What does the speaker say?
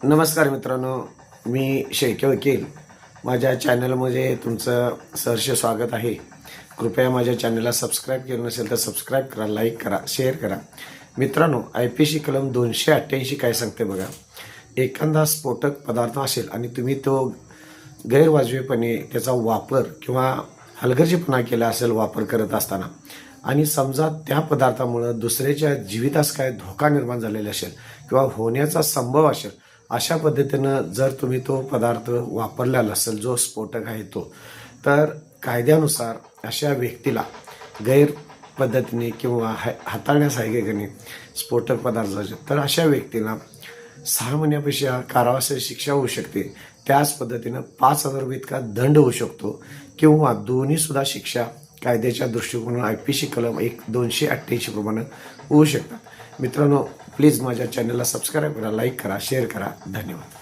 नमस्कार मित्रांनो, मी शेळके वकील. माझ्या चॅनलमध्ये तुमचं सहर्ष स्वागत आहे. कृपया माझ्या चॅनलला सबस्क्राईब केलं नसेल तर सबस्क्राईब करा, लाईक करा, शेअर करा. मित्रांनो, IPC कलम 288 काय सांगते बघा. एखादा स्फोटक पदार्थ असेल आणि तुम्ही तो गैरवाजवीपणे त्याचा वापर किंवा हलगर्जीपणा केला असेल वापर करत असताना, आणि समजा त्या पदार्थामुळे दुसऱ्याच्या जीवितास काय धोका निर्माण झालेला असेल किंवा होण्याचा संभव असेल, अशा पद्धतीनं जर तुम्ही तो पदार्थ वापरलेला असेल, जो स्फोटक आहे तो, तर कायद्यानुसार अशा व्यक्तीला गैर पद्धतीने किंवा हाताळण्यासारखेने स्फोटक पदार्थाचे तर अशा व्यक्तीला 6 महिन्यापेक्षा कारावासाची शिक्षा होऊ शकते. त्याच पद्धतीनं 5,000 रुपये इतका दंड होऊ शकतो किंवा दोन्ही सुद्धा शिक्षा कायद्याच्या दृष्टिकोनातून IPC कलम 288 प्रमाणे होऊ शकतात. मित्रांनो, प्लीज माझ्या चॅनलला सबस्क्राईब करा, लाईक करा, शेअर करा. धन्यवाद.